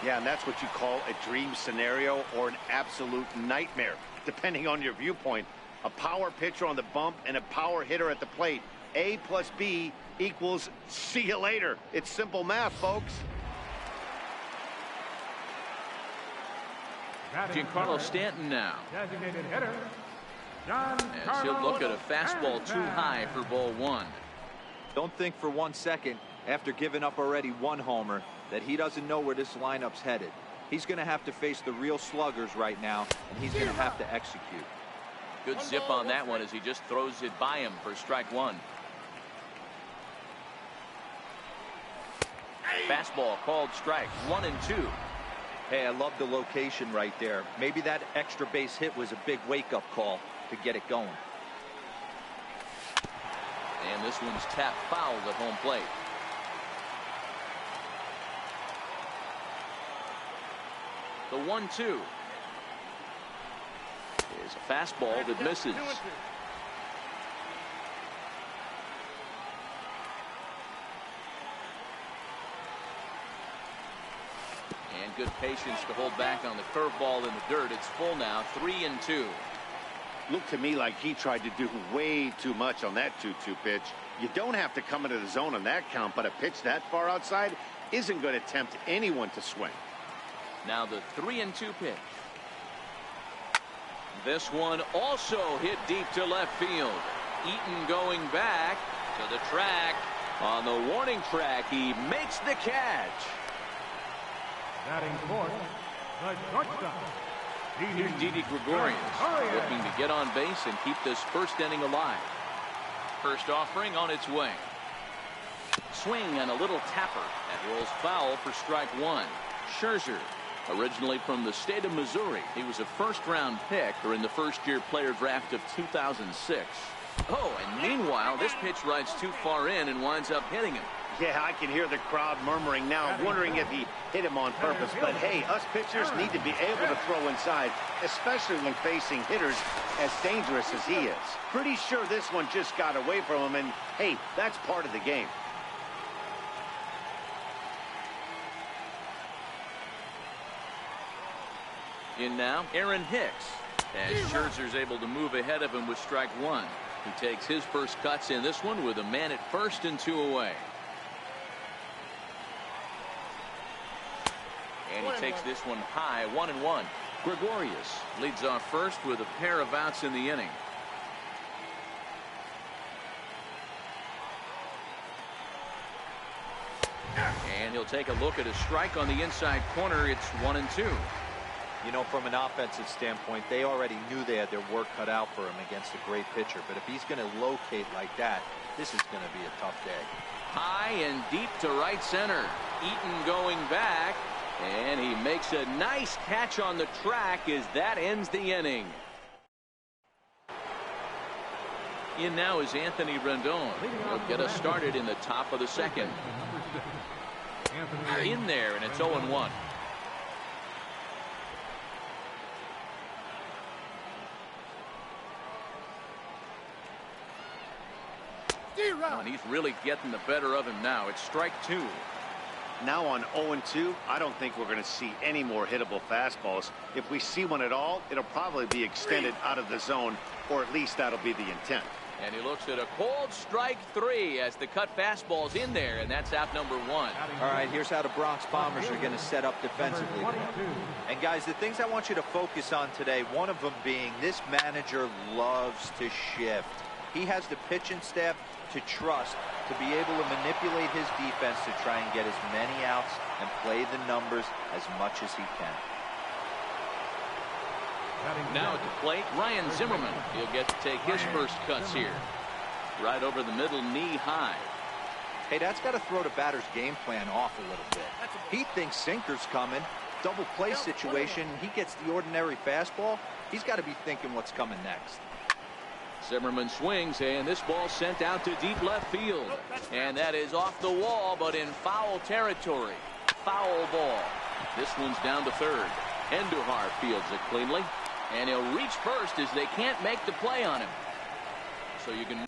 Yeah, and that's what you call a dream scenario or an absolute nightmare, depending on your viewpoint. A power pitcher on the bump and a power hitter at the plate. A plus B equals see you later. It's simple math, folks. Giancarlo Stanton now. Designated hitter, As he'll look at a fastball too high for ball one. Don't think for 1 second, after giving up already 1 homer, that he doesn't know where this lineup's headed. He's going to have to face the real sluggers right now, and he's going to have to execute. Good zip on that one as he just throws it by him for strike one. Fastball called strike 1 and 2. Hey, I love the location right there. Maybe that extra base hit was a big wake-up call to get it going. And this one's tapped foul at home plate. The 1-2 is a fastball that misses. And good patience to hold back on the curveball in the dirt. It's full now, 3-2. Looked to me like he tried to do way too much on that 2-2 pitch. You don't have to come into the zone on that count, but a pitch that far outside isn't going to tempt anyone to swing. Now the 3-2 pitch. This one also hit deep to left field. Eaton going back to the track. On the warning track, he makes the catch. batting fourth, the shortstop. Here's Didi Gregorius looking to get on base and keep this first inning alive. First offering on its way. Swing and a little tapper. That rolls foul for strike one. Scherzer, originally from the state of Missouri. He was a first-round pick during the first-year player draft of 2006. Oh, and meanwhile, this pitch rides too far in and winds up hitting him. Yeah, I can hear the crowd murmuring now, wondering if he hit him on purpose. But hey, us pitchers need to be able to throw inside, especially when facing hitters as dangerous as he is. Pretty sure this one just got away from him, and hey, that's part of the game. In now, Aaron Hicks, as Scherzer's able to move ahead of him with strike one. He takes his first cuts in this one with a man at first and two away. And he takes this one high, 1-1. Gregorius leads off first with a pair of outs in the inning. And he'll take a look at a strike on the inside corner. It's 1-2. You know, from an offensive standpoint, they already knew they had their work cut out for him against a great pitcher. But if he's going to locate like that, this is going to be a tough day. High and deep to right center. Eaton going back. And he makes a nice catch on the track as that ends the inning. In now is Anthony Rendon. He'll get us started in the top of the second. In there, and it's 0-1. And he's really getting the better of him now. It's strike two. Now on 0-2, I don't think we're going to see any more hittable fastballs. If we see one at all, it'll probably be extended out of the zone, or at least that'll be the intent. And he looks at a cold strike three as the cut fastball's in there, and that's out number one. All right, here's how the Bronx Bombers are going to set up defensively. And guys, the things I want you to focus on today, one of them being this manager loves to shift. He has the pitching staff to trust to be able to manipulate his defense to try and get as many outs and play the numbers as much as he can. Now at the plate, Ryan Zimmerman. He'll get to take his first cuts here. Right over the middle, knee high. Hey, that's got to throw the batter's game plan off a little bit. He thinks sinker's coming. Double play situation. He gets the ordinary fastball. He's got to be thinking what's coming next. Zimmerman swings, and this ball sent out to deep left field. And that is off the wall, but in foul territory. Foul ball. This one's down to third. Endujar fields it cleanly. And he'll reach first as they can't make the play on him. So you can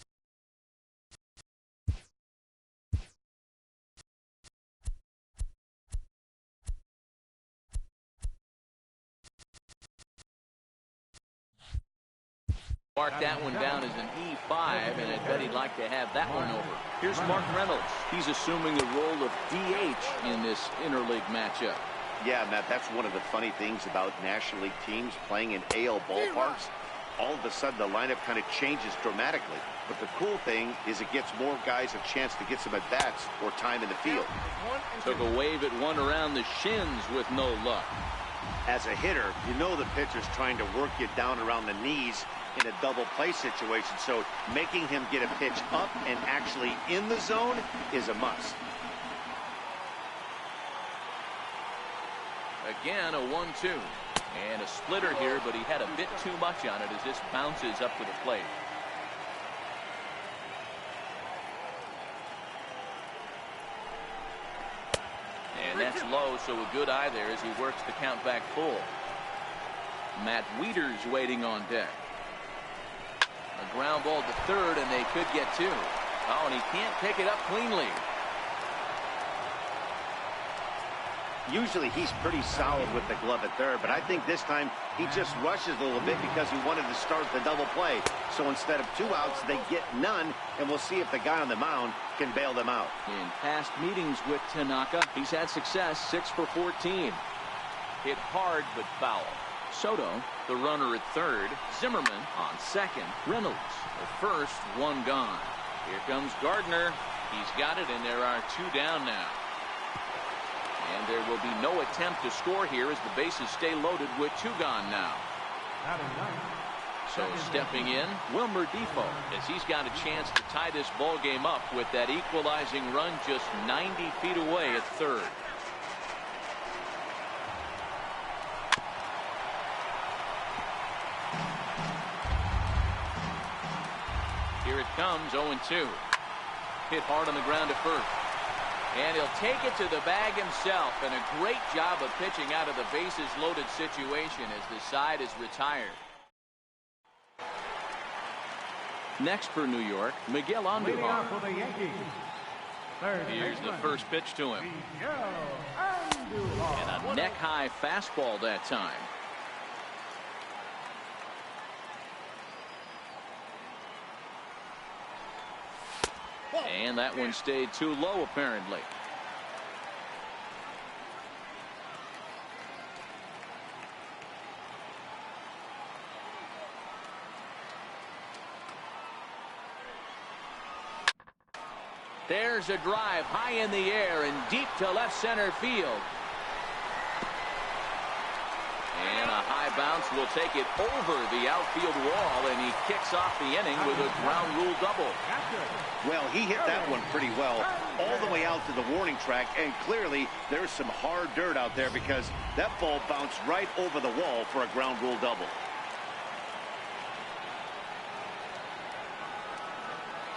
Mark that one down as an E5, and I bet he'd like to have that one over. Here's Mark Reynolds. He's assuming the role of DH in this interleague matchup. Yeah, Matt, that's one of the funny things about National League teams playing in AL ballparks. All of a sudden, the lineup kind of changes dramatically. But the cool thing is it gives more guys a chance to get some at-bats or time in the field. Took a wave at one around the shins with no luck. As a hitter, you know the pitcher's trying to work you down around the knees in a double play situation, so making him get a pitch up and actually in the zone is a must. Again, a 1-2. And a splitter here, but he had a bit too much on it as this bounces up to the plate. And that's low, so a good eye there as he works the count back full. Matt Wieters waiting on deck. A ground ball to third, and they could get two. Oh, and he can't pick it up cleanly. Usually he's pretty solid with the glove at third, but I think this time he just rushes a little bit because he wanted to start the double play. So instead of 2 outs, they get none, and we'll see if the guy on the mound can bail them out. In past meetings with Tanaka, he's had success, 6 for 14. Hit hard but foul. Soto, the runner at third. Zimmerman on second. Reynolds at first, one gone. Here comes Gardner. He's got it, and there are 2 down now. And there will be no attempt to score here as the bases stay loaded with 2 gone now. So stepping in, Wilmer Defoe, as he's got a chance to tie this ball game up with that equalizing run just 90 feet away at third. Here it comes, 0-2. Hit hard on the ground to first. And he'll take it to the bag himself, and a great job of pitching out of the bases loaded situation as the side is retired. Next for New York, Miguel Andujar. Here's the first pitch to him. And a neck-high fastball that time. And that one stayed too low, apparently. There's a drive high in the air and deep to left center field. And a high bounce will take it over the outfield wall, and he kicks off the inning with a ground rule double. Well, he hit that one pretty well all the way out to the warning track, and clearly there's some hard dirt out there because that ball bounced right over the wall for a ground rule double.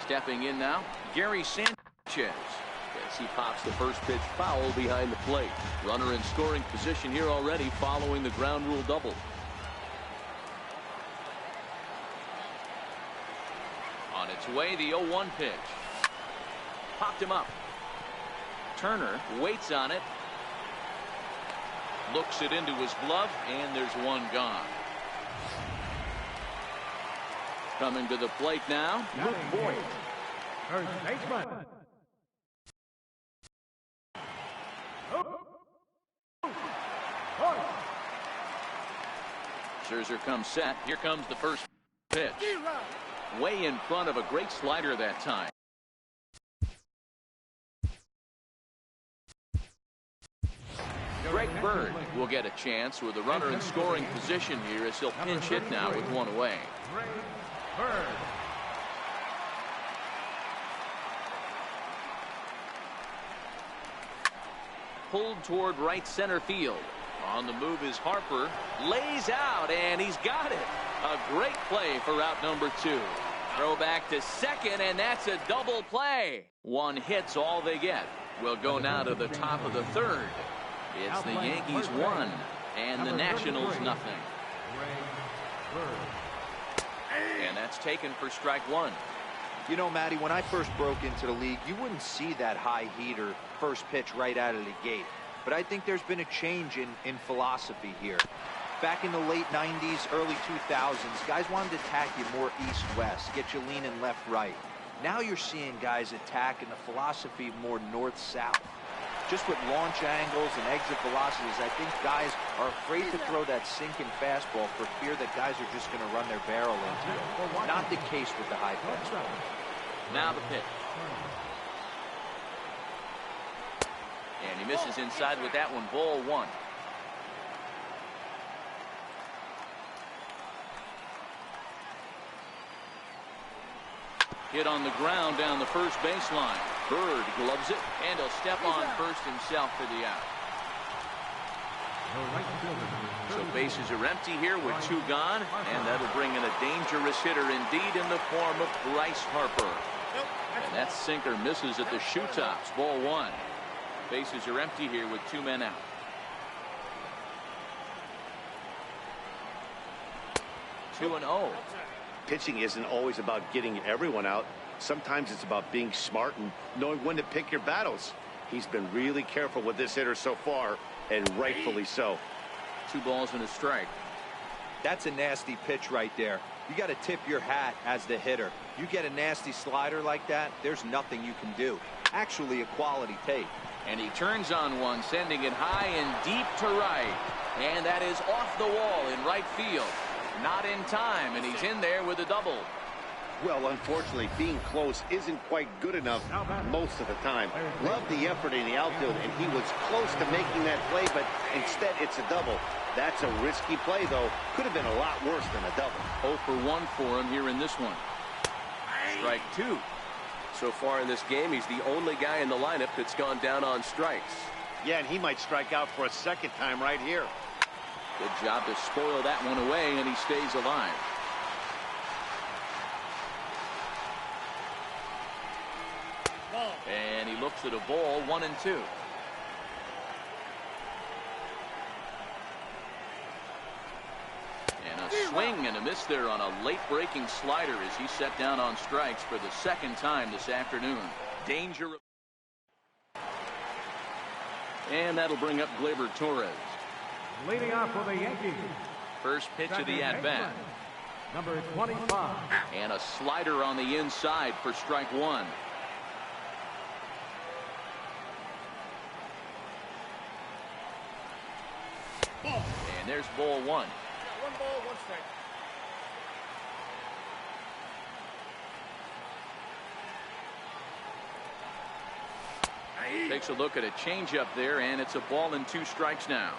Stepping in now, Gary Sanchez. As he pops the first pitch foul behind the plate. Runner in scoring position here already following the ground rule double. On its way, the 0-1 pitch. Popped him up. Turner waits on it. Looks it into his glove, and there's one gone. Coming to the plate now, Luke Voigt. First baseman. Scherzer comes set. Here comes the first pitch. Way in front of a great slider that time. Greg Bird will get a chance with a runner in scoring position here as he'll pinch hit now with one away. Greg Bird. Pulled toward right center field. On the move is Harper. Lays out, and he's got it. A great play for out number 2. Throw back to second, and that's a double play. One hit's all they get. We'll go now to the top of the third. It's the Yankees 1 and the Nationals nothing. And that's taken for strike 1. You know, Matty, when I first broke into the league, you wouldn't see that high heater first pitch right out of the gate. But I think there's been a change in philosophy here. Back in the late 90s, early 2000s, guys wanted to attack you more east-west, get you leaning left-right. Now you're seeing guys attack in the philosophy more north-south. Just with launch angles and exit velocities, I think guys are afraid to throw that sinking fastball for fear that guys are just going to run their barrel into it. Not the case with the high fastball. Now the pitch. And he misses inside with that one. Ball one. Hit on the ground down the first baseline. Bird gloves it, and he'll step on first himself for the out. So bases are empty here with two gone, and that'll bring in a dangerous hitter indeed in the form of Bryce Harper. And that sinker misses at the shoe tops. Ball one. Bases are empty here with two men out. 2-0. Pitching isn't always about getting everyone out. Sometimes it's about being smart and knowing when to pick your battles. He's been really careful with this hitter so far, and rightfully so. 2 balls and a strike. That's a nasty pitch right there. You got to tip your hat as the hitter. You get a nasty slider like that, there's nothing you can do. Actually, a quality take. And he turns on one, sending it high and deep to right. And that is off the wall in right field. Not in time, and he's in there with a double. Well, unfortunately, being close isn't quite good enough most of the time. Love the effort in the outfield, and he was close to making that play, but instead it's a double. That's a risky play, though. Could have been a lot worse than a double. 0 for 1 for him here in this one. Strike 2. So far in this game, he's the only guy in the lineup that's gone down on strikes. Yeah, and he might strike out for a second time right here. Good job to spoil that one away, and he stays alive. And he looks at a ball, 1-2. And a swing and a miss there on a late breaking slider as he set down on strikes for the second time this afternoon. Danger. And that'll bring up Gleyber Torres. Leading off for the Yankees. First pitch of the at-bat. Number 25. And a slider on the inside for strike 1. And there's ball 1. 1 ball, 1 strike. Takes a look at a changeup there, and it's a ball and 2 strikes now.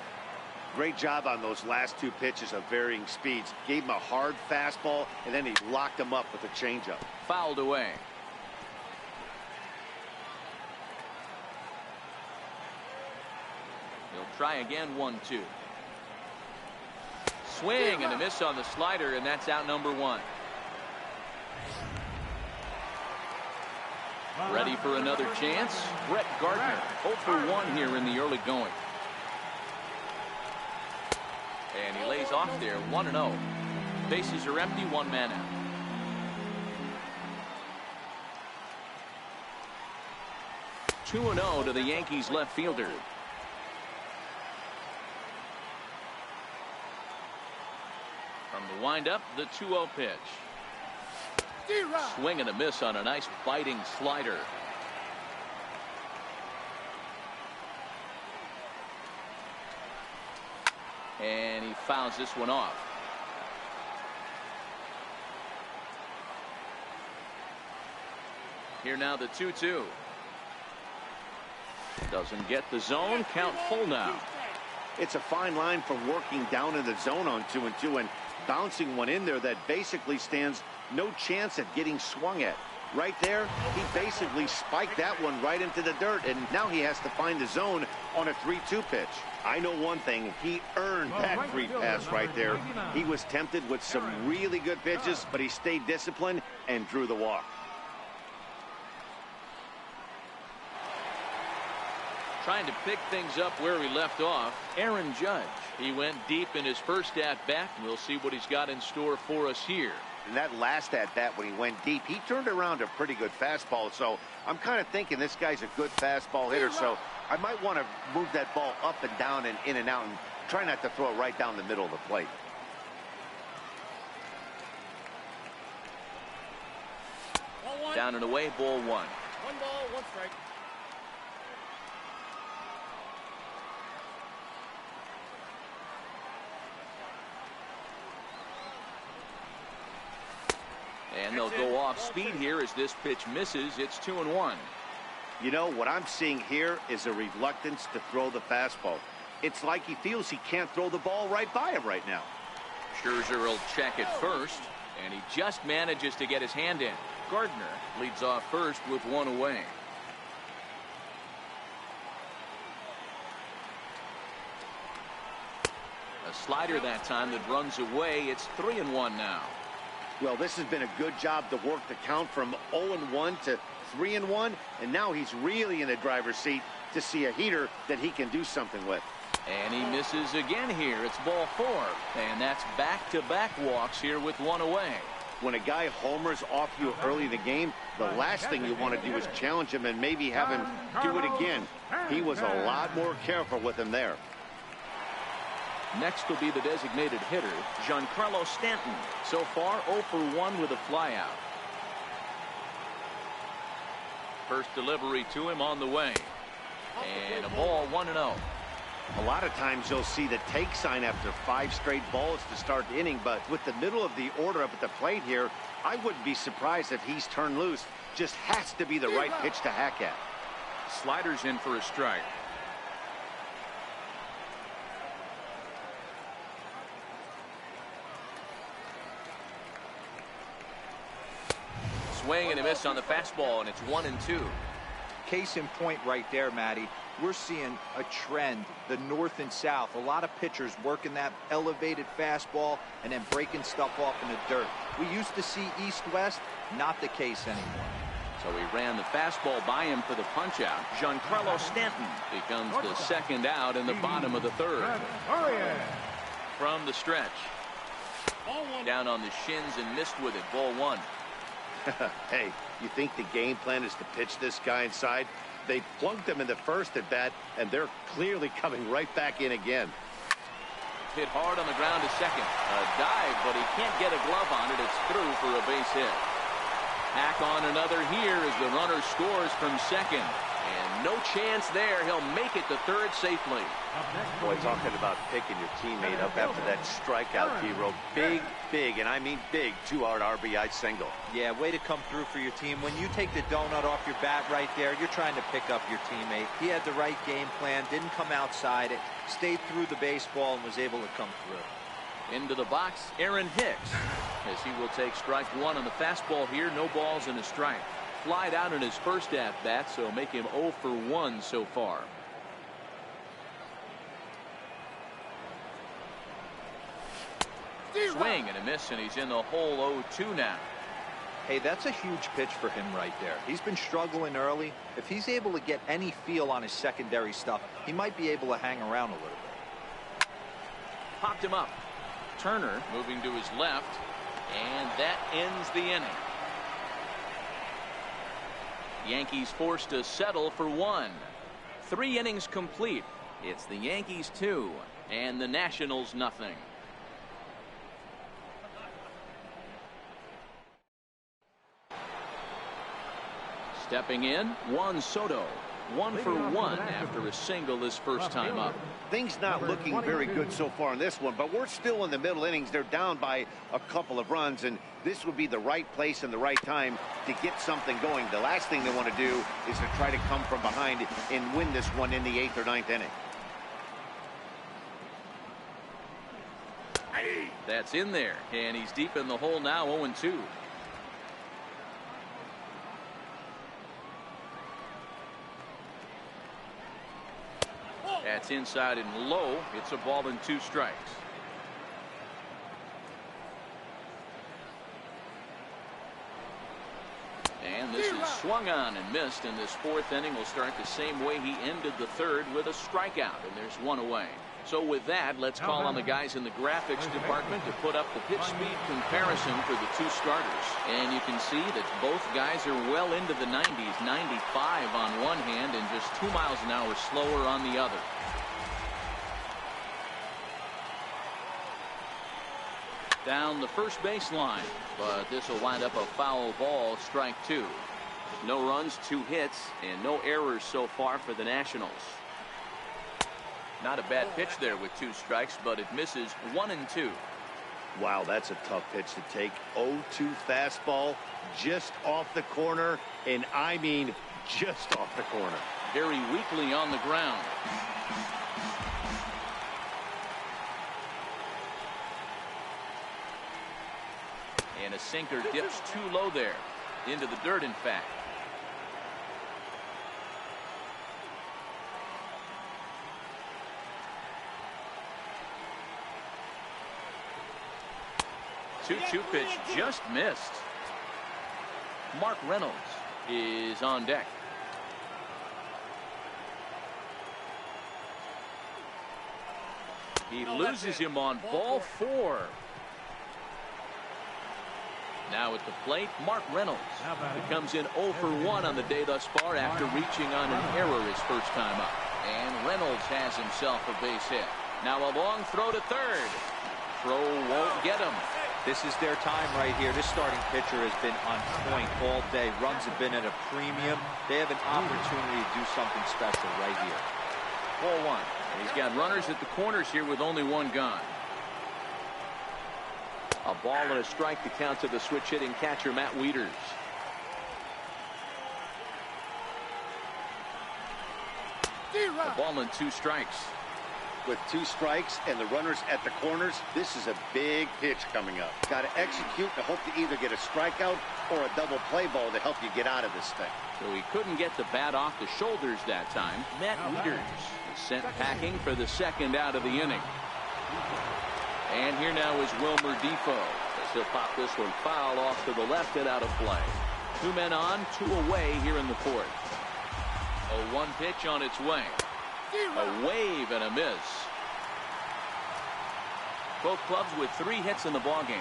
Great job on those last 2 pitches of varying speeds. Gave him a hard fastball, and then he locked him up with a changeup. Fouled away. He'll try again, 1-2. Swing and a miss on the slider, and that's out number 1. Ready for another chance? Brett Gardner, 0 for 1 here in the early going. And he lays off there, 1-0. Bases are empty, 1 man out. (2-0) to the Yankees left fielder. From the windup, the 2-0 pitch. Swing and a miss on a nice biting slider. And he fouls this one off. Here now the 2-2. Doesn't get the zone. Count full now. It's a fine line from working down in the zone on 2-2 and bouncing one in there that basically stands no chance at getting swung at. Right there, he basically spiked that one right into the dirt, and now he has to find the zone on a 3-2 pitch. I know one thing, he earned that free pass right there. He was tempted with some really good pitches, but he stayed disciplined and drew the walk. Trying to pick things up where he left off, Aaron Judge. He went deep in his first at-bat, and we'll see what he's got in store for us here. In that last at-bat when he went deep, he turned around a pretty good fastball, so I'm kind of thinking this guy's a good fastball hitter, so I might want to move that ball up and down and in and out and Try not to throw it right down the middle of the plate. Ball one. Down and away, ball one. 1 ball, 1 strike. And they'll go off speed here as this pitch misses. It's 2-1. You know, what I'm seeing here is a reluctance to throw the fastball. It's like he feels he can't throw the ball right by him right now. Scherzer will check at first, and he just manages to get his hand in. Gardner leads off first with 1 away. A slider that time that runs away. It's 3-1 now. Well, this has been a good job to work the count from 0-1 to 3-1, and now he's really in the driver's seat to see a heater that he can do something with. And he misses again here. It's ball 4, and that's back-to-back walks here with 1 away. When a guy homers off you early in the game, the last thing you want to do is challenge him and maybe have him do it again. He was a lot more careful with him there. Next will be the designated hitter, Giancarlo Stanton. So far, 0 for 1 with a flyout. First delivery to him on the way. And a ball 1-0. A lot of times you'll see the take sign after 5 straight balls to start the inning, but with the middle of the order up at the plate here, I wouldn't be surprised if he's turned loose. Just has to be the right pitch to hack at. Sliders in for a strike. Swing and a miss on the fastball, and it's 1-2. Case in point right there, Matty. We're seeing a trend, the north and south. A lot of pitchers working that elevated fastball and then breaking stuff off in the dirt. We used to see east-west, not the case anymore. So he ran the fastball by him for the punch-out. Giancarlo Stanton becomes the second out in the bottom of the third. From the stretch. Down on the shins and missed with it. Ball 1. Hey, you think the game plan is to pitch this guy inside? They plunked him in the first at bat, and they're clearly coming right back in again. Hit hard on the ground to second. A dive, but he can't get a glove on it. It's through for a base hit. Hack on another here as the runner scores from second. And no chance there. He'll make it to third safely. Boy, talking about picking your teammate up after that strikeout, T-Row. Big, and I mean big, 2-out RBI single. Yeah, way to come through for your team. When you take the donut off your bat right there, you're trying to pick up your teammate. He had the right game plan, didn't come outside it, stayed through the baseball, and was able to come through. Into the box, Aaron Hicks, as he will take strike 1 on the fastball here. No balls and a strike. Flied out in his first at-bat, so make him 0 for 1 so far. Swing and a miss, and he's in the hole 0-2 now. Hey, that's a huge pitch for him right there. He's been struggling early. If he's able to get any feel on his secondary stuff, he might be able to hang around a little bit. Popped him up. Turner moving to his left, and that ends the inning. Yankees forced to settle for 1. 3 innings complete. It's the Yankees 2 and the Nationals nothing. Stepping in, Juan Soto. 1 for 1 after a single his first time up. Things not looking very good so far in this one, but we're still in the middle innings. They're down by a couple of runs, and this would be the right place and the right time to get something going. The last thing they want to do is to try to come from behind and win this one in the 8th or 9th inning. That's in there, and he's deep in the hole now, 0-2. That's inside and low. It's a ball and 2 strikes. And this is swung on and missed, and this 4th inning will start the same way he ended the 3rd, with a strikeout, and there's 1 away. So with that, let's call on the guys in the graphics department to put up the pitch speed comparison for the 2 starters. And you can see that both guys are well into the 90s, 95 on one hand and just 2 miles an hour slower on the other. Down the first baseline, but this will wind up a foul ball, strike 2. No runs, 2 hits, and no errors so far for the Nationals. Not a bad pitch there with 2 strikes, but it misses 1 and 2. Wow, that's a tough pitch to take. 0-2 fastball, just off the corner, and I mean just off the corner. Very weakly on the ground. And a sinker dips too low there. Into the dirt, in fact. Two-two pitch just missed. Mark Reynolds is on deck. He loses him on ball 4. Now at the plate, Mark Reynolds, who comes in 0 for 1 on the day thus far after reaching on an error his first time up. And Reynolds has himself a base hit. Now a long throw to third. Throw won't get him. This is their time right here. This starting pitcher has been on point all day. Runs have been at a premium. They have an opportunity to do something special right here. Ball 1. And he's got runners at the corners here with only 1 gone. A ball and a strike to count to the switch hitting catcher Matt Wieters. A ball and 2 strikes. With 2 strikes and the runners at the corners, this is a big pitch coming up. Got to execute to hope to either get a strikeout or a double play ball to help you get out of this thing. So he couldn't get the bat off the shoulders that time. Matt Wieters is sent packing for the 2nd out of the inning. And here now is Wilmer Defoe. He'll pop this one foul off to the left and out of play. 2 men on, 2 away here in the 4th. A 1 pitch on its way. A wave and a miss. Both clubs with 3 hits in the ballgame.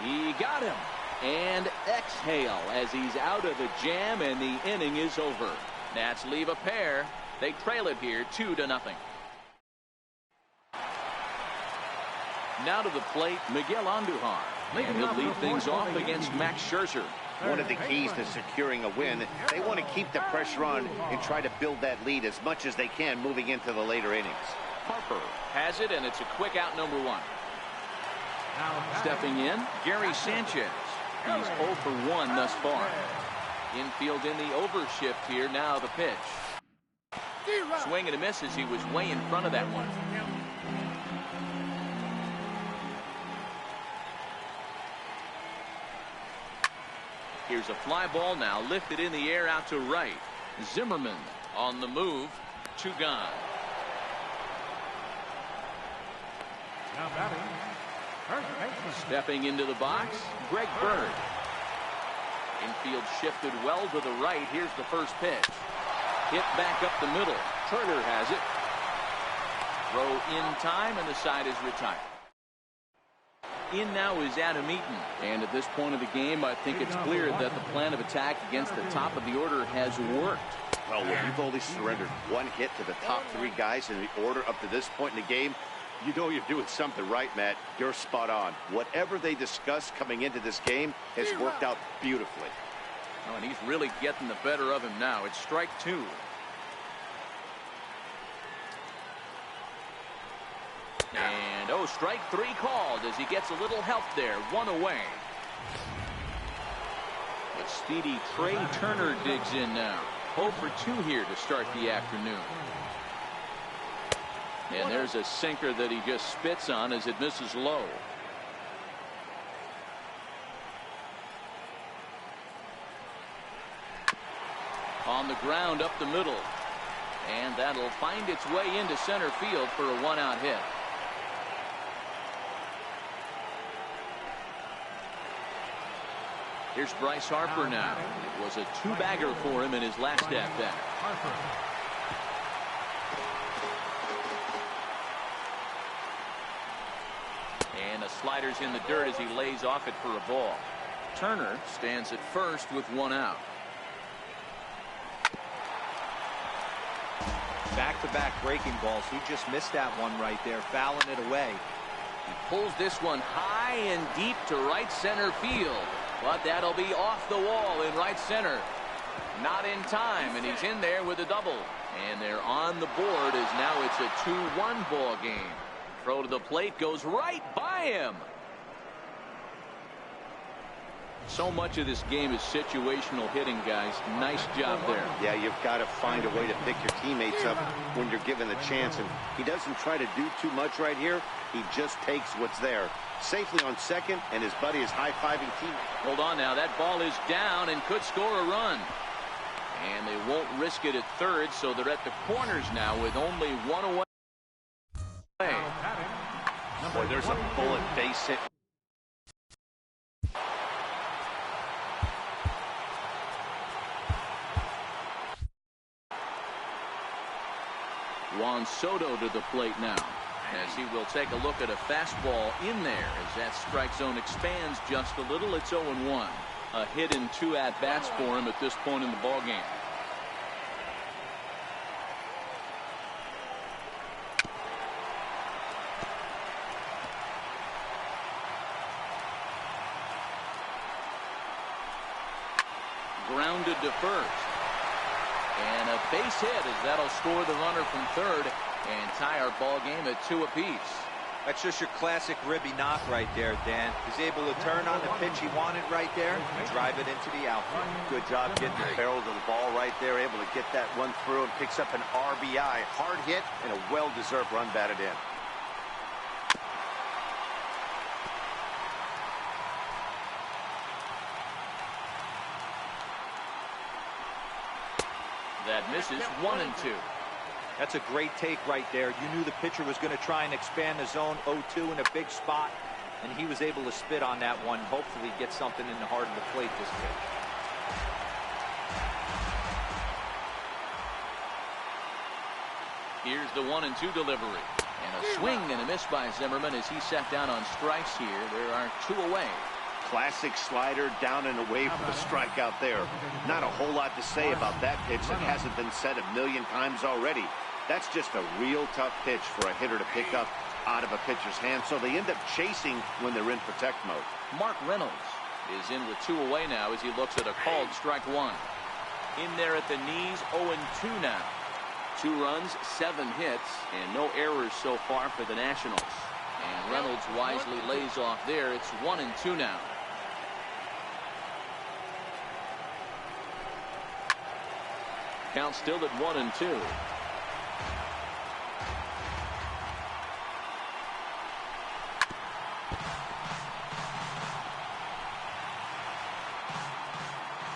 He got him. And exhale as he's out of the jam, and the inning is over. Nats leave a pair. They trail it here 2-0. Now to the plate, Miguel Andujar. And he'll lead things off against Max Scherzer. One of the keys to securing a win, they want to keep the pressure on and try to build that lead as much as they can moving into the later innings. Harper has it, and it's a quick out, number 1. Stepping in, Gary Sanchez. He's 0 for 1 thus far. Infield in the overshift here. Now the pitch. Swing and a miss as he was way in front of that one. Here's a fly ball now lifted in the air out to right. Zimmerman on the move. 2 gone. Now batting, first baseman. Stepping into the box, Greg Bird. Infield shifted well to the right. Here's the first pitch. Hit back up the middle. Turner has it. Throw in time, and the side is retired. In now is Adam Eaton. And at this point of the game, I think it's clear that the plan of attack against the top of the order has worked. Well, when you've only surrendered 1 hit to the top 3 guys in the order up to this point in the game, you know you're doing something right, Matt. You're spot on. Whatever they discussed coming into this game has worked out beautifully. Oh, and he's really getting the better of him now. It's strike 2. And strike 3 called as he gets a little help there. 1 away. But speedy Trey Turner digs in now. 0 for 2 here to start the afternoon. And there's a sinker that he just spits on as it misses low. On the ground up the middle. And that'll find its way into center field for a 1-out hit. Here's Bryce Harper now. It was a 2-bagger for him in his last at-bat. And the slider's in the dirt as he lays off it for a ball. Turner stands at first with 1 out. Back-to-back breaking balls. He just missed that one right there, fouling it away. He pulls this one high and deep to right center field. But that'll be off the wall in right center. Not in time, and he's in there with a double. And they're on the board as now it's a 2-1 ball game. Throw to the plate goes right by him. So much of this game is situational hitting, guys. Nice job there. Yeah, you've got to find a way to pick your teammates up when you're given the chance. And he doesn't try to do too much right here. He just takes what's there. Safely on second, and his buddy is high-fiving teammate. Hold on now. That ball is down and could score a run. And they won't risk it at third, so they're at the corners now with only one away. Boy, there's a bullet base hit. Juan Soto to the plate now, as he will take a look at a fastball in there as that strike zone expands just a little. It's 0-1. A hit and 2 at-bats for him at this point in the ball game. Grounded to first. And a base hit as that'll score the runner from third and tie our ball game at 2 apiece. That's just your classic ribby knock right there, Dan. He's able to turn on the pitch he wanted right there and drive it into the outfield. Good job getting the barrel to the ball right there, able to get that one through and picks up an RBI. Hard hit and a well-deserved run batted in. That misses 1-2. That's a great take right there. You knew the pitcher was going to try and expand the zone 0-2 in a big spot, and he was able to spit on that one. Hopefully get something in the heart of the plate this pitch. Here's the 1-2 delivery. And a swing and a miss by Zimmerman as he sat down on strikes here. There are 2 away. Classic slider down and away for the strikeout there. Not a whole lot to say about that pitch that hasn't been said a million times already. That's just a real tough pitch for a hitter to pick up out of a pitcher's hand, so they end up chasing when they're in protect mode. Mark Reynolds is in with 2 away now as he looks at a called strike 1. In there at the knees, 0-2 now. 2 runs, 7 hits, and no errors so far for the Nationals. And Reynolds wisely lays off there. It's 1-2 now. Count still at 1-2.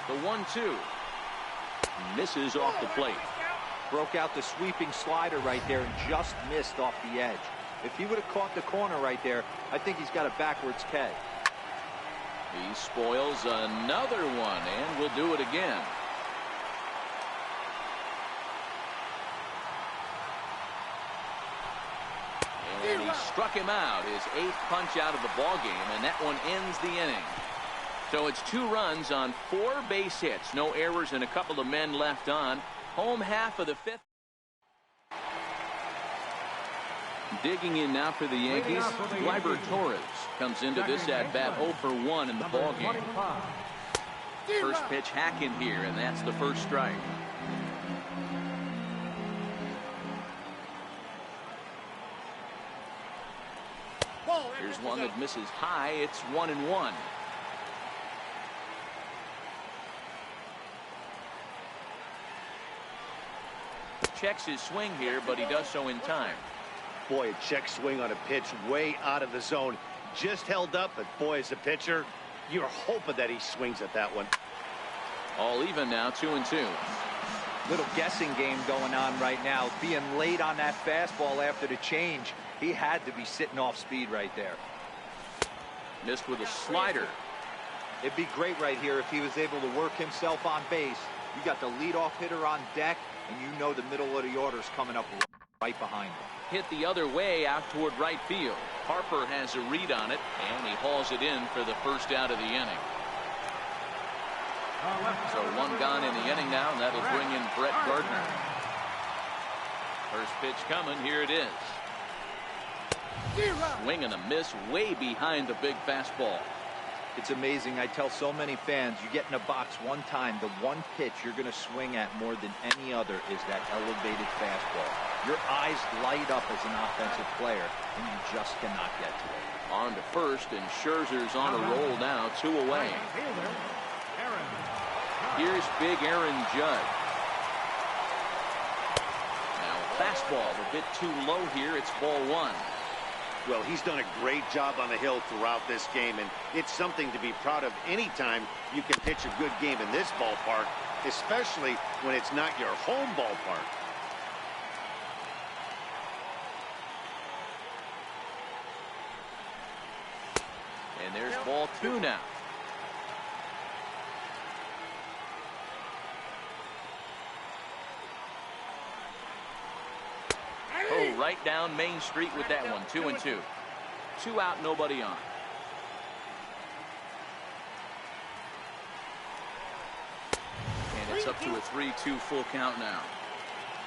The 1-2 misses off the plate. Broke out the sweeping slider right there and just missed off the edge. If he would have caught the corner right there, I think he's got a backwards K. He spoils another one and will do it again. And he struck him out, his 8th punch out of the ball game, and that one ends the inning. So it's 2 runs on 4 base hits, no errors and a couple of men left on. Home half of the 5th. Digging in now for the Yankees, Gleyber Torres comes into this at bat 0 for 1 in the ball game. First pitch hack in here, and that's the first strike. Here's one that misses high. It's 1-1. Checks his swing here, but he does so in time. Boy, a check swing on a pitch way out of the zone. Just held up, but boy, as a pitcher, you're hoping that he swings at that one. All even now, 2-2. Little guessing game going on right now. Being late on that fastball after the change, he had to be sitting off speed right there. Missed with a slider. It'd be great right here if he was able to work himself on base. You got the leadoff hitter on deck, and you know the middle of the order's coming up right behind him. Hit the other way out toward right field. Harper has a read on it, and he hauls it in for the first out of the inning. So 1 gone in the inning now, and that'll bring in Brett Gardner. First pitch coming. Here it is. Swing and a miss way behind the big fastball. It's amazing. I tell so many fans, you get in a box one time, the one pitch you're going to swing at more than any other is that elevated fastball. Your eyes light up as an offensive player, and you just cannot get to it. On to first, and Scherzer's on a roll now, 2 away. Here's big Aaron Judge. Now a fastball a bit too low here. It's ball 1. Well, he's done a great job on the hill throughout this game, and it's something to be proud of anytime you can pitch a good game in this ballpark, especially when it's not your home ballpark. And there's ball 2 now. Oh, right down Main Street with that one. 2-2. 2 out, nobody on. And it's up to a 3-2 full count now.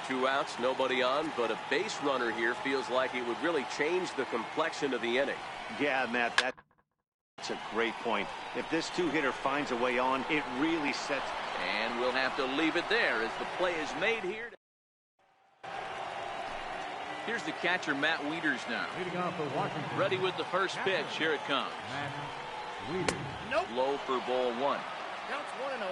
2 outs, nobody on, but a base runner here feels like it would really change the complexion of the inning. Yeah, Matt, that's a great point. If this 2-hitter finds a way on, it really sets. And we'll have to leave it there as the play is made here. Here's the catcher, Matt Wieters now. Ready with the first pitch. Here it comes. Nope. Low for ball 1. Counts 1-0.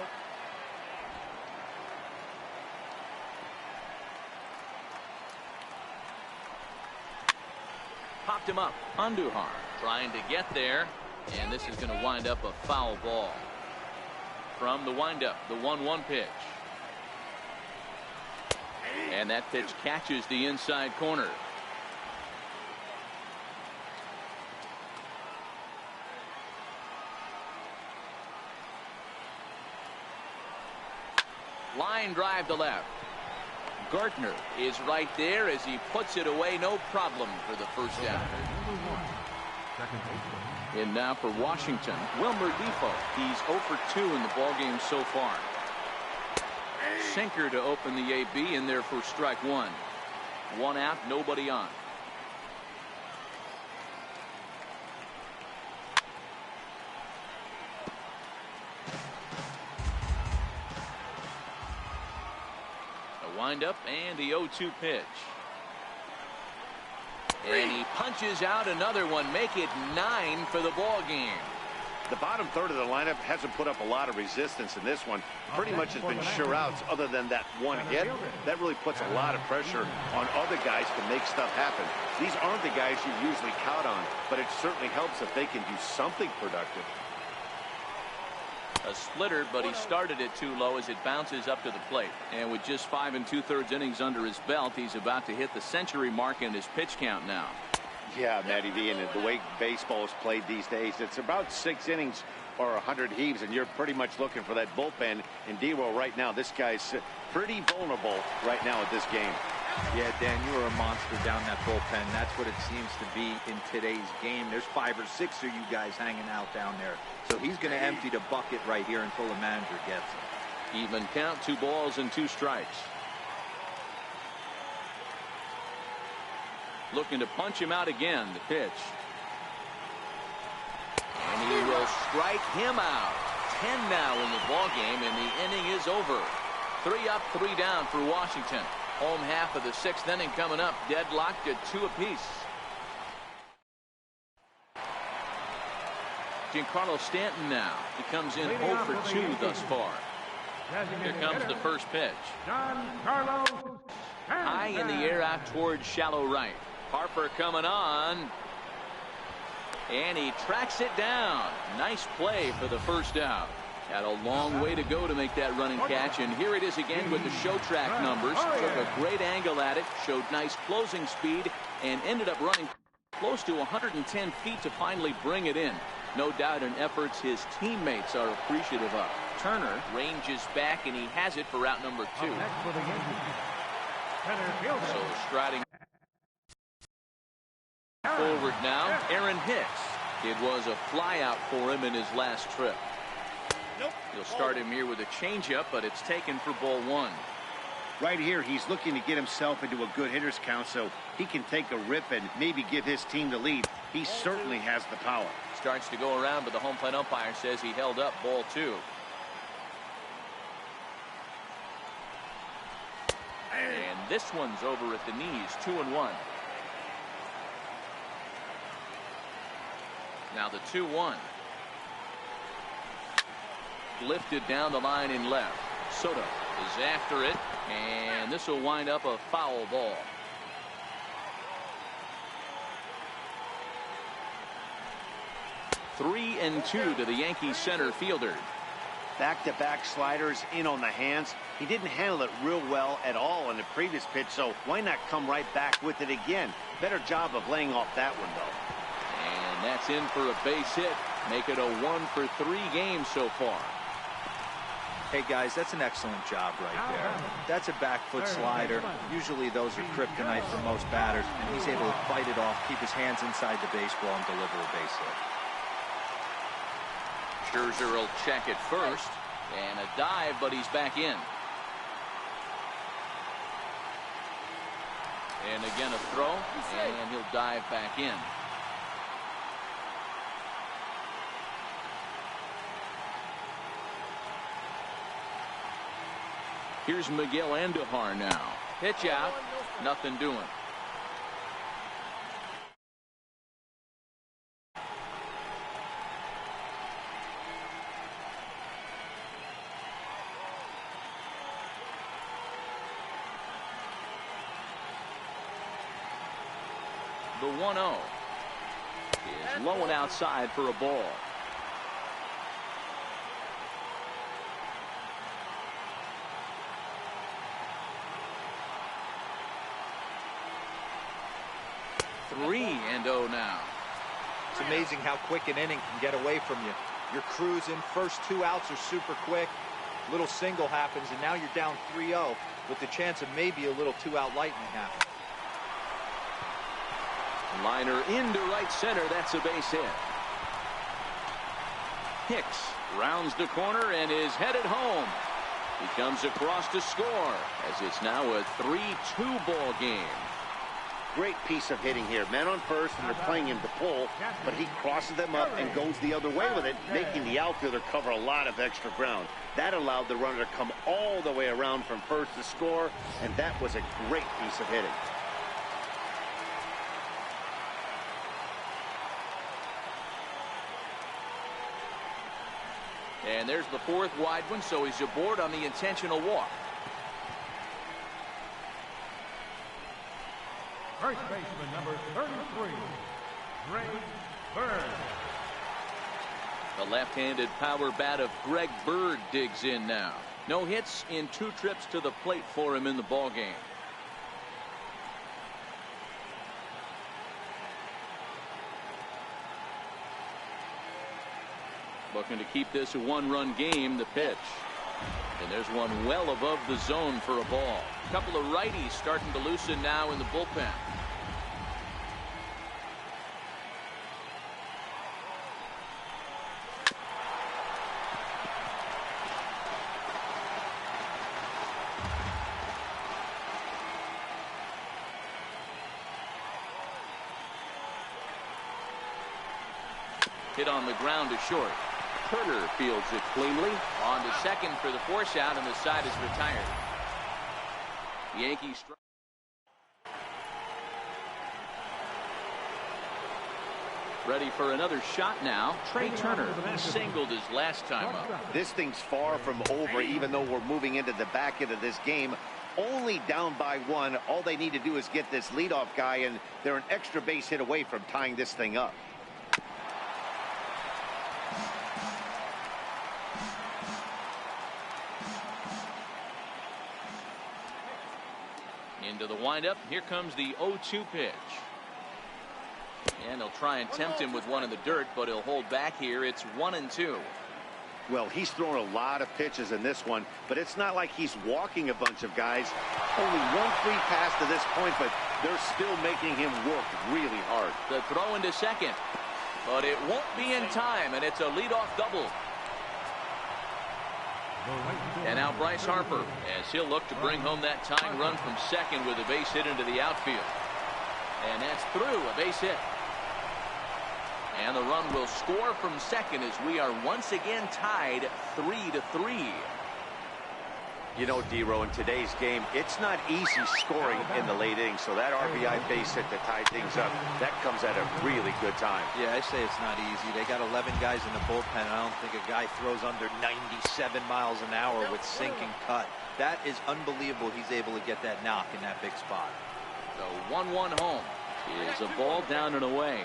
Popped him up. Andujar trying to get there. And this is going to wind up a foul ball. From the windup, the 1-1 pitch. And that pitch catches the inside corner. Line drive to left. Gardner is right there as he puts it away. No problem for the first down. And now for Washington, Wilmer Defoe. He's 0 for 2 in the ballgame so far. Sinker to open the AB in there for strike 1. 1 out, nobody on. A windup and the 0-2 pitch. And he punches out another one. Make it 9 for the ball game. The bottom third of the lineup hasn't put up a lot of resistance in this one. Pretty much has been sure outs other than that one hit. That really puts a lot of pressure on other guys to make stuff happen. These aren't the guys you usually count on, but it certainly helps if they can do something productive. A splitter, but he started it too low as it bounces up to the plate. And with just 5 2/3 innings under his belt, he's about to hit the century mark in his pitch count now. Yeah, Matty V, and the way baseball is played these days, it's about 6 innings or 100 heaves, and you're pretty much looking for that bullpen. And D-Roll right now, this guy's pretty vulnerable right now at this game. Yeah, Dan, you are a monster down that bullpen. That's what it seems to be in today's game. There's 5 or 6 of you guys hanging out down there. So he's going to empty the bucket right here until the manager gets it. Even count, 2 balls and 2 strikes. Looking to punch him out again. The pitch. And he will strike him out. 10 now in the ball game, and the inning is over. 3 up, 3 down for Washington. Home half of the 6th inning coming up. Deadlocked at 2 apiece. Giancarlo Stanton now. He comes in 0 for 2 thus far. Here comes the first pitch. High in the air out towards shallow right. Harper coming on. And he tracks it down. Nice play for the first out. Had a long way to go to make that running catch, and here it is again with the show track numbers. Took a great angle at it, showed nice closing speed, and ended up running close to 110 feet to finally bring it in. No doubt in efforts his teammates are appreciative of. Turner ranges back, and he has it for route number 2. So striding forward now, Aaron Hicks. It was a flyout for him in his last trip. He'll start him here with a changeup, but it's taken for ball 1. Right here, he's looking to get himself into a good hitter's count so he can take a rip and maybe give his team the lead. He certainly has the power. Starts to go around, but the home plate umpire says he held up ball 2. And this one's over at the knees, 2-1. Now the 2-1. Lifted down the line in left. Soto is after it, and this will wind up a foul ball. Three and 2 to the Yankees center fielder. Back-to-back sliders in on the hands. He didn't handle it real well at all on the previous pitch, so why not come right back with it again? Better job of laying off that one, though. And that's in for a base hit. Make it a 1-for-3 game so far. Hey, guys, that's an excellent job right there. That's a back foot slider. Usually those are kryptonite for most batters, and he's able to fight it off, keep his hands inside the baseball, and deliver a base hit. Scherzer will check it first, and a dive, but he's back in. And again a throw, and he'll dive back in. Here's Miguel Andujar now. Pitch out, nothing doing. The 1-0 is low and outside for a ball. Three and 0 now. It's amazing how quick an inning can get away from you. You're cruising. First 2 outs are super quick. Little single happens, and now you're down 3-0 with the chance of maybe a little 2-out lightning happening. Liner into right center. That's a base hit. Hicks rounds the corner and is headed home. He comes across to score as it's now a 3-2 ball game. Great piece of hitting here. Men on first, and they're playing him to pull, but he crosses them up and goes the other way with it, making the outfielder cover a lot of extra ground. That allowed the runner to come all the way around from first to score, and that was a great piece of hitting. And there's the 4th wide one, so he's aboard on the intentional walk. First baseman number 33, Greg Bird. The left-handed power bat of Greg Bird digs in now. No hits in 2 trips to the plate for him in the ballgame. Looking to keep this a 1-run game. The pitch. And there's one well above the zone for a ball. A couple of righties starting to loosen now in the bullpen. Hit on the ground to short. Turner fields it cleanly. On to second for the force out, and the side is retired. Yankees. Ready for another shot now. Trey Turner. He singled his last time up. This thing's far from over, even though we're moving into the back end of this game. Only down by 1. All they need to do is get this leadoff guy, and they're an extra base hit away from tying this thing up. Into the windup. Here comes the 0-2 pitch. And he'll try and tempt him with one in the dirt, but he'll hold back here. It's 1-2. Well, he's thrown a lot of pitches in this one, but it's not like he's walking a bunch of guys. Only 1 free pass to this point, but they're still making him work really hard. The throw into second, but it won't be in time, and it's a leadoff double. And now Bryce Harper, as he'll look to bring home that tying run from second with a base hit into the outfield. And that's through, a base hit. And the run will score from second as we are once again tied 3-3. You know, D-Row, in today's game, it's not easy scoring in the late innings, so that RBI base hit to tie things up, that comes at a really good time. Yeah, I say it's not easy. They got 11 guys in the bullpen. I don't think a guy throws under 97 miles an hour with sink and cut. That is unbelievable. He's able to get that knock in that big spot. The 1-1 home is a ball down and away.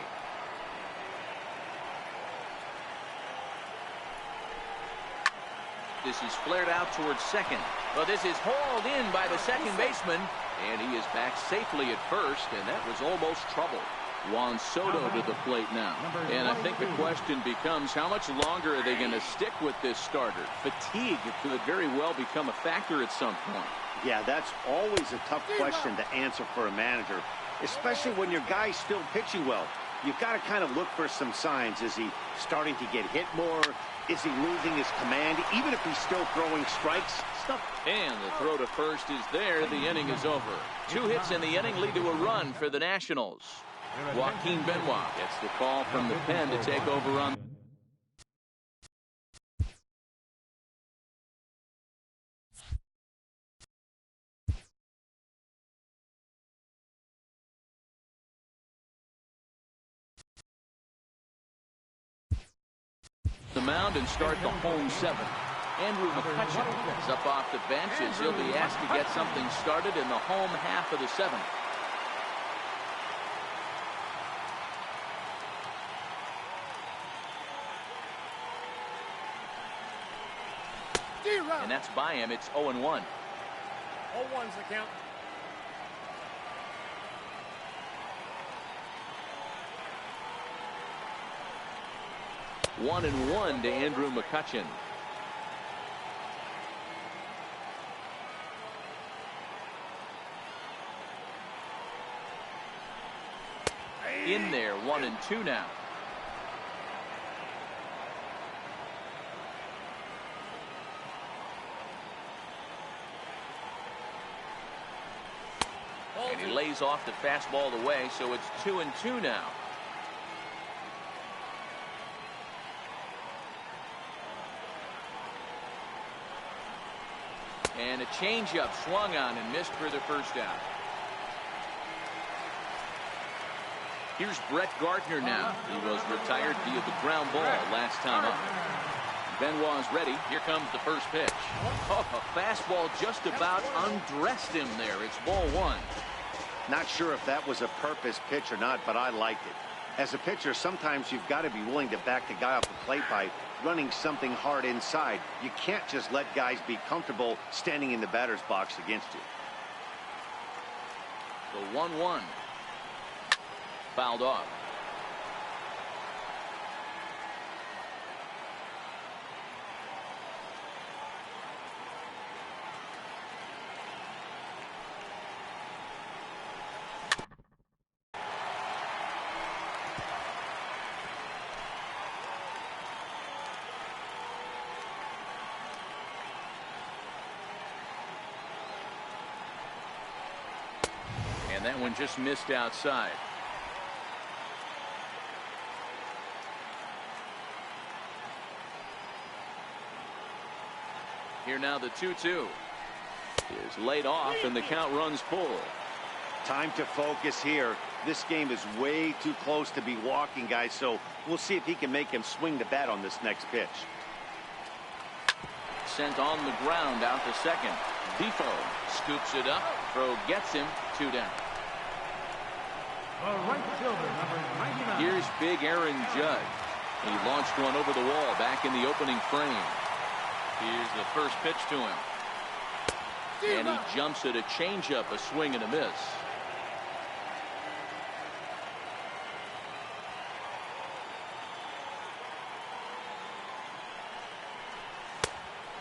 This is flared out towards second. Well, this is hauled in by the second baseman, and he is back safely at first, and that was almost trouble. Juan Soto to the plate now. And I think the question becomes, how much longer are they going to stick with this starter? Fatigue could very well become a factor at some point. Yeah, that's always a tough question to answer for a manager, especially when your guy's still pitching well. You've got to kind of look for some signs. Is he starting to get hit more? Is he losing his command, even if he's still throwing strikes? And the throw to first is there. The inning is over. 2 hits in the inning lead to a run for the Nationals. Joaquin Benoit gets the call from the pen to take over on. The mound and start the home 7th. Andrew McCutchen is up off the bench as he'll be asked to get something started in the home half of the 7th. And that's by him. It's 0-1. 0-1's the count. One and one to Andrew McCutchen. In there, 1-2 now. And he lays off the fastball away, so it's 2-2 now. And a changeup swung on and missed for the first out. Here's Brett Gardner now. He was retired via the ground ball last time up. Benoit's ready. Here comes the first pitch. Oh, a fastball just about undressed him there. It's ball 1. Not sure if that was a purpose pitch or not, but I liked it. As a pitcher, sometimes you've got to be willing to back the guy off the plate by running something hard inside. You can't just let guys be comfortable standing in the batter's box against you. The 1-1. Fouled off. And that one just missed outside. Here now the 2-2 is laid off and the count runs full. Time to focus here. This game is way too close to be walking, guys, so we'll see if he can make him swing the bat on this next pitch. Sent on the ground out to second. Defoe scoops it up. Throw gets him. 2 down. The right fielder, number 99. Here's big Aaron Judge. He launched one over the wall back in the opening frame. Here's the first pitch to him. And he jumps at a changeup, a swing and a miss.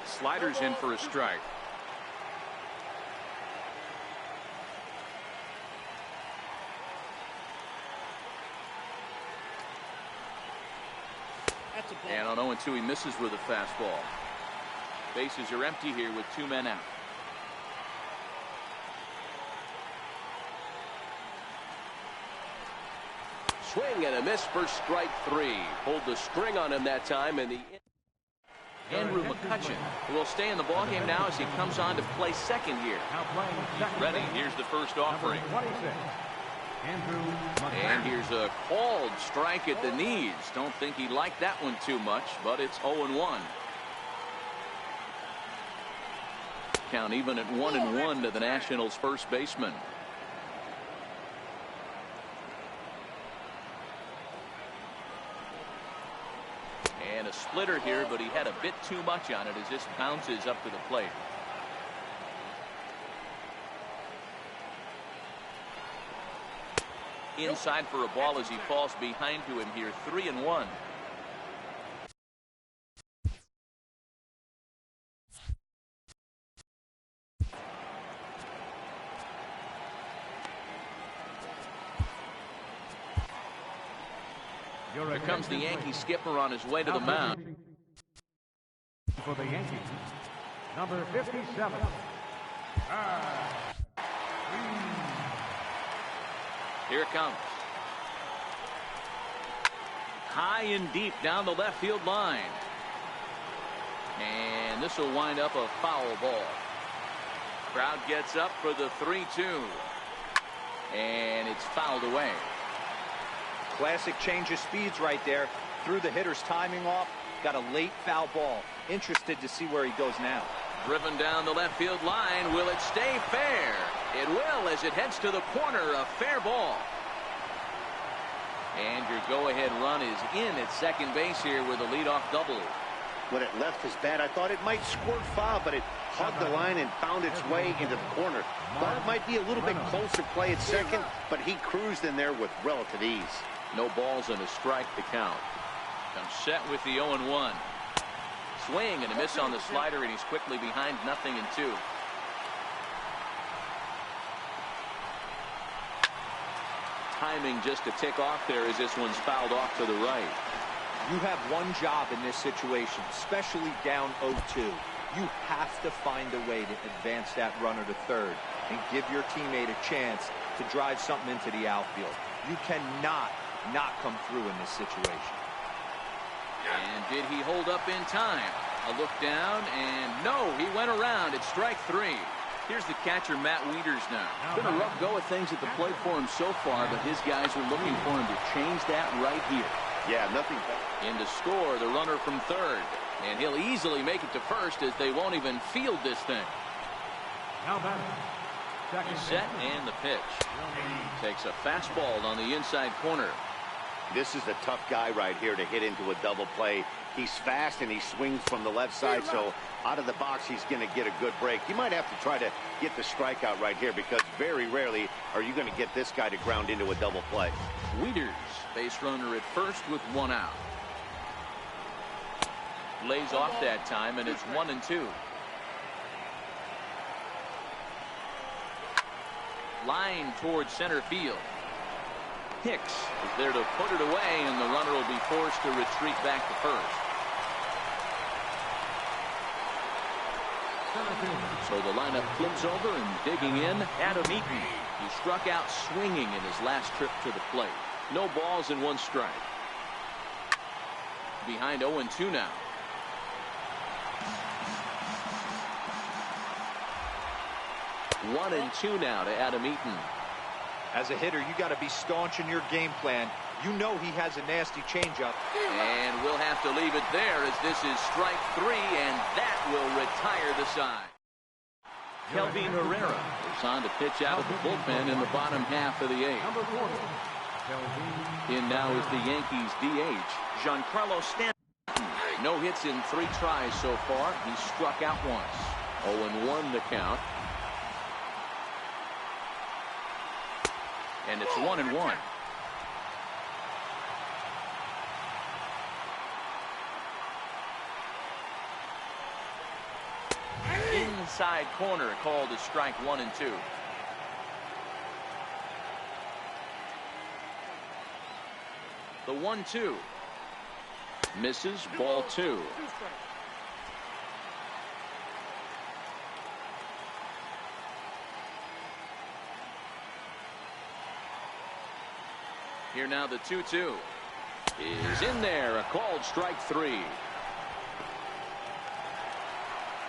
Sliders in for a strike. And on 0-2 he misses with a fastball. Bases are empty here with 2 men out. Swing and a miss for strike 3. Pulled the string on him that time, and the Andrew McCutcheon will stay in the ballgame now as he comes on to play second here. He's ready. Here's the first offering. And here's a called strike at the knees. Don't think he liked that one too much, but it's 0-1. Count even at 1-1 to the Nationals' first baseman. And a splitter here, but he had a bit too much on it as this bounces up to the plate. Inside for a ball as he falls behind to him here. 3-1. Here comes the Yankee skipper on his way to the mound. For the Yankees, number 57. Here it comes. High and deep down the left field line. And this will wind up a foul ball. Crowd gets up for the 3-2. And it's fouled away. Classic change of speeds right there. Threw the hitter's timing off. Got a late foul ball. Interested to see where he goes now. Driven down the left field line. Will it stay fair? It will as it heads to the corner. A fair ball. And your go-ahead run is in at second base here with a leadoff double. When it left his bat, I thought it might squirt foul, but it hugged the line and found its way into the corner. Thought it might be a little bit closer play at second, but he cruised in there with relative ease. No balls and a strike to count. Comes set with the 0-1. Swing and a miss on the slider, and he's quickly behind 0-2. Timing just to tick off there as this one's fouled off to the right. You have one job in this situation, especially down 0-2. You have to find a way to advance that runner to third and give your teammate a chance to drive something into the outfield. You cannot not come through in this situation. And did he hold up in time? A look down, and no, he went around. It's strike 3. Here's the catcher, Matt Wieters now. It's been a rough go of things at the plate for him so far, but his guys are looking for him to change that right here. Yeah, nothing better. In to score, the runner from third. And he'll easily make it to first as they won't even field this thing. He's set and the pitch. Takes a fastball on the inside corner. This is a tough guy right here to hit into a double play. He's fast and he swings from the left side, so out of the box he's going to get a good break. You might have to try to get the strikeout right here because very rarely are you going to get this guy to ground into a double play. Wieters, base runner at first with 1 out. Lays off that time, and it's 1-2. Line towards center field. Hicks is there to put it away, and the runner will be forced to retreat back to first. So the lineup flips over, and digging in, Adam Eaton. He struck out swinging in his last trip to the plate. No balls and 1 strike. Behind 0-2 now. 1-2 now to Adam Eaton. As a hitter, you got to be staunch in your game plan. You know he has a nasty changeup. And we'll have to leave it there as this is strike 3, and that will retire the side. Kelvin Herrera is on to pitch out of the bullpen in the bottom half of the 8th. In now is the Yankees DH, Giancarlo Stanton. No hits in 3 tries so far. He struck out once. 0-1 the count. And it's 1-1. Inside corner called a strike 1-2. The 1-2 misses, ball 2. Here now the 2-2 is in there. A called strike 3.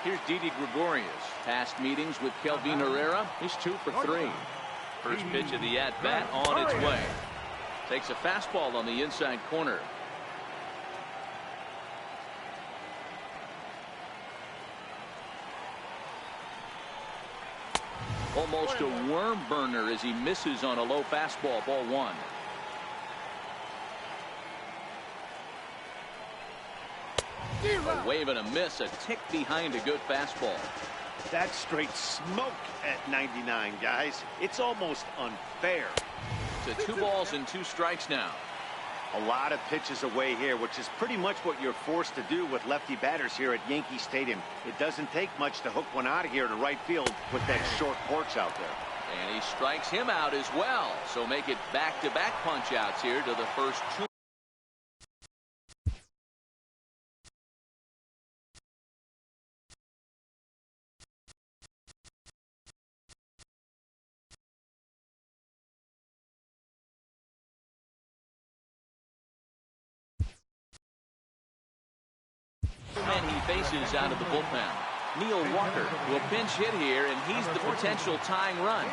Here's Didi Gregorius. Past meetings with Kelvin Herrera. He's 2 for 3. First pitch of the at-bat on its way. Takes a fastball on the inside corner. Almost a worm burner as he misses on a low fastball. Ball 1. A wave and a miss, a tick behind a good fastball. That's straight smoke at 99, guys. It's almost unfair. It's a 2 balls and 2 strikes now. A lot of pitches away here, which is pretty much what you're forced to do with lefty batters here at Yankee Stadium. It doesn't take much to hook one out of here to right field with that short porch out there. And he strikes him out as well. So make it back-to-back punch-outs here to the first 2. Men he faces out of the bullpen. Neil Walker will pinch hit here, and he's the potential tying run.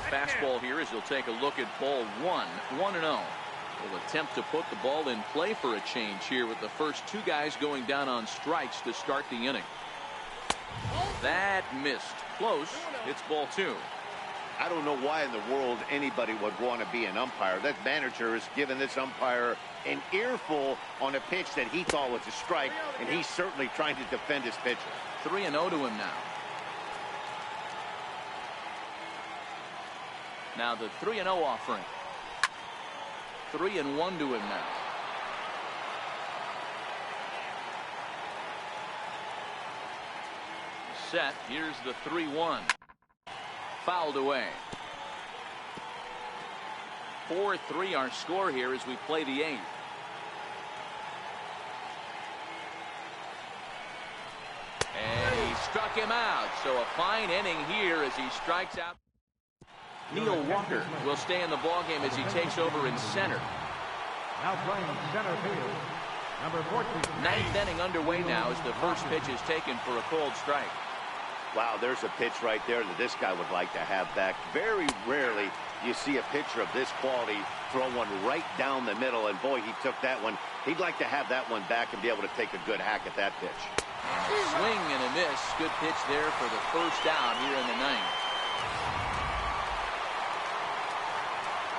Fastball here as he'll take a look at ball 1. 1-0. Will attempt to put the ball in play for a change here with the first 2 guys going down on strikes to start the inning. That missed. Close. It's ball 2. I don't know why in the world anybody would want to be an umpire. That manager has given this umpire an earful on a pitch that he thought was a strike, and he's certainly trying to defend his pitcher. 3-0 to him now. Now the 3-0 offering. 3-1 to him now. Set. Here's the 3-1. Fouled away. 4-3 our score here as we play the 8th. And he struck him out. So a fine inning here as he strikes out. Neil Walker will stay in the ballgame as he takes over in center. Now playing center field, number 14. 9th inning underway now as the first pitch is taken for a called strike. Wow, there's a pitch right there that this guy would like to have back. Very rarely you see a pitcher of this quality throw one right down the middle, and boy, he took that one. He'd like to have that one back and be able to take a good hack at that pitch. Swing and a miss. Good pitch there for the first out here in the 9th.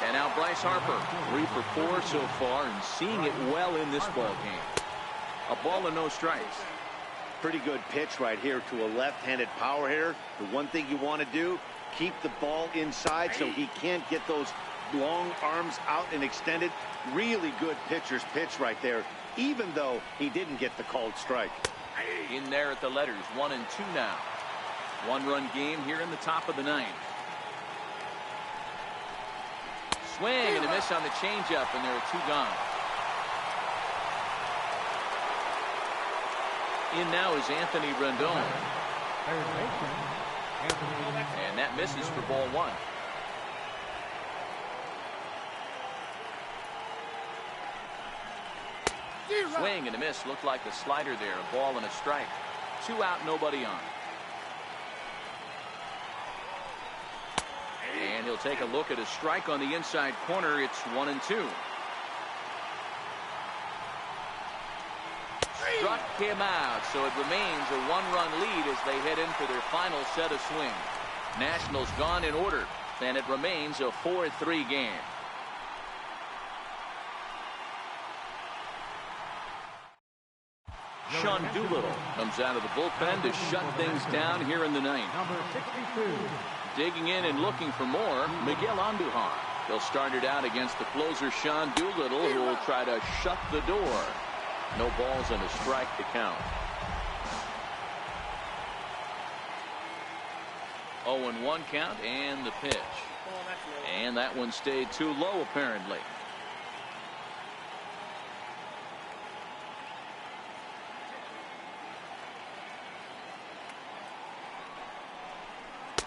And now Bryce Harper, 3 for 4 so far, and seeing it well in this ball game. A ball and no strikes. Pretty good pitch right here to a left-handed power hitter. The one thing you want to do, keep the ball inside so he can't get those long arms out and extended. Really good pitcher's pitch right there, even though he didn't get the called strike. In there at the letters, 1-2 now. 1-run game here in the top of the 9th. Swing and a miss on the changeup, and there are 2 gone. In now is Anthony Rendon. And that misses for ball 1. Swing and a miss. Looked like the slider there. A ball and a strike. 2 out, nobody on. And he'll take a look at a strike on the inside corner. It's 1-2. Struck him out, so it remains a 1-run lead as they head in for their final set of swings. Nationals gone in order, and it remains a 4-3 game. Sean Doolittle comes out of the bullpen to shut things down here in the 9th. Number 62. Digging in and looking for more, Miguel Andujar. They'll start it out against the closer Sean Doolittle, who will try to shut the door. No balls and a strike to count. 0-1 count and the pitch. And that one stayed too low apparently.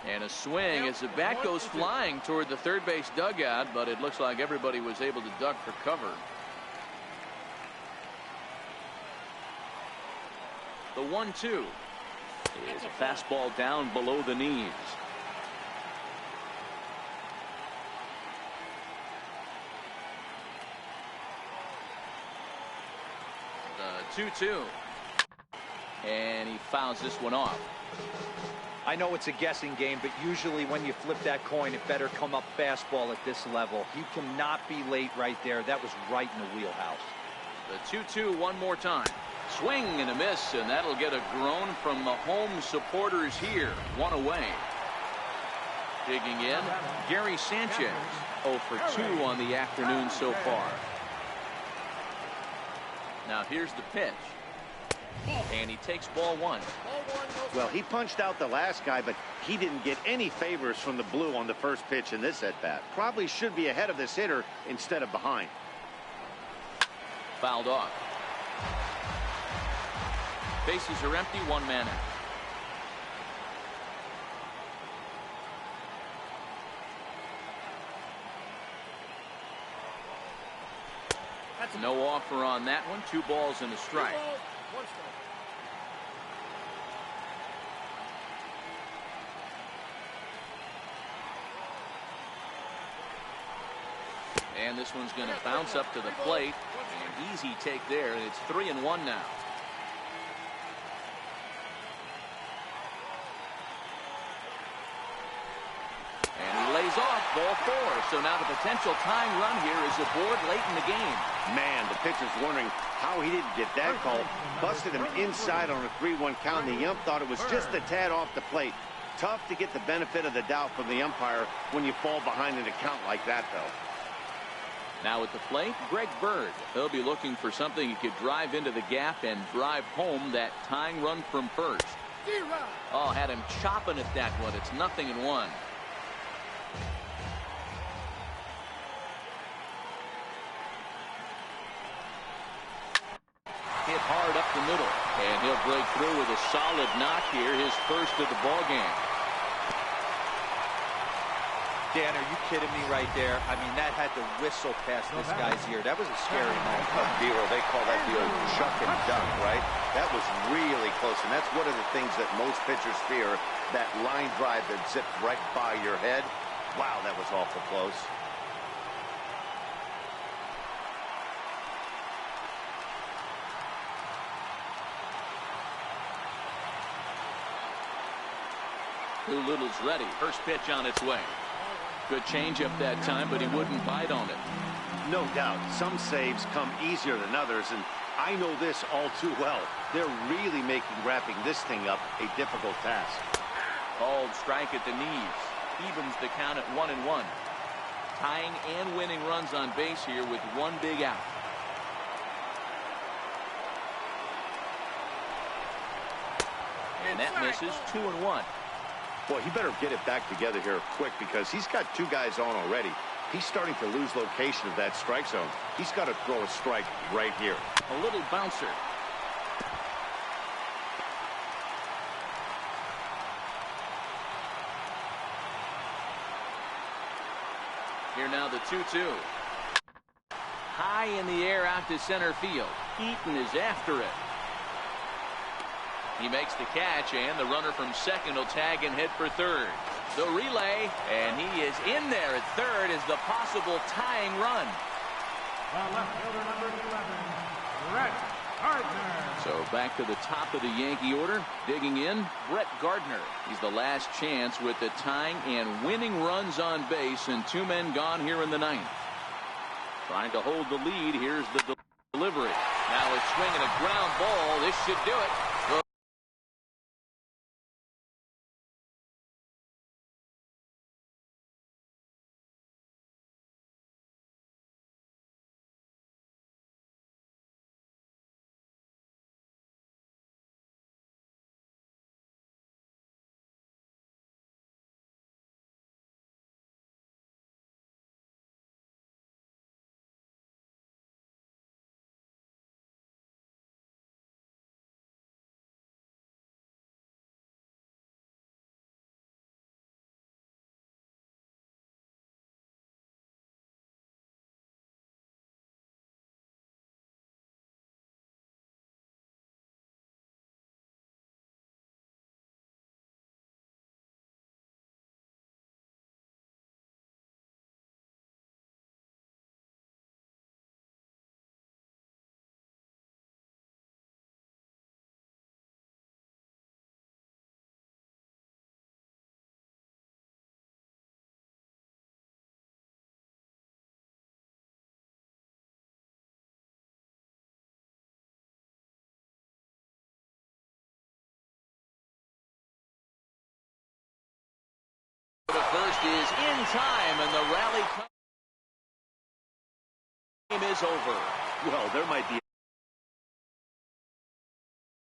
And a swing as the bat goes flying toward the third base dugout, but it looks like everybody was able to duck for cover. The 1-2 is a fastball down below the knees. The 2-2. And he fouls this one off. I know it's a guessing game, but usually when you flip that coin, it better come up fastball at this level. You cannot be late right there. That was right in the wheelhouse. The 2-2 one more time. Swing and a miss, and that'll get a groan from the home supporters here. One away. Digging in, Gary Sanchez. 0 for 2 on the afternoon so far. Now here's the pitch. And he takes ball one. Well, he punched out the last guy, but he didn't get any favors from the blue on the first pitch in this at-bat. Probably should be ahead of this hitter instead of behind. Fouled off. Bases are empty, one man out. No offer on that one. 2 balls and a strike. And this one's going to bounce up to the plate. An easy take there. It's 3-1 now. And he lays off ball 4. So now the potential tying run here is aboard late in the game. Man, the pitcher's wondering how he didn't get that call. Busted him inside on a 3-1 count, and the ump thought it was just a tad off the plate. Tough to get the benefit of the doubt from the umpire when you fall behind in a count like that, though. Now at the plate, Greg Bird. He'll be looking for something he could drive into the gap and drive home that tying run from first. Oh, had him chopping at that one. It's 0-1. Hit hard up the middle, and he'll break through with a solid knock here, his first of the ball game. Dan, are you kidding me right there? I mean, that had to whistle past this guy's ear. That was a scary moment. Zero, they call that the old chuck and dunk, right? That was really close, and that's one of the things that most pitchers fear, that line drive that zipped right by your head. Wow, that was awful close. Doolittle's ready. First pitch on its way. Good changeup that time, but he wouldn't bite on it. No doubt. Some saves come easier than others, and I know this all too well. They're really making wrapping this thing up a difficult task. Called strike at the knees. Evens the count at 1-1. Tying and winning runs on base here with one big out. And that misses. 2-1. Boy, he better get it back together here quick, because he's got 2 guys on already. He's starting to lose location of that strike zone. He's got to throw a strike right here. A little bouncer. Here now the 2-2. High in the air out to center field. Eaton is after it. He makes the catch, and the runner from second will tag and head for third. The relay, and he is in there at third as the possible tying run. The left fielder, number 11, Brett Gardner. So back to the top of the Yankee order. Digging in, Brett Gardner. He's the last chance with the tying and winning runs on base, and 2 men gone here in the 9th. Trying to hold the lead. Here's the delivery. Now a swing and a ground ball. This should do it. is in time, and the rally game is over. Well, there might be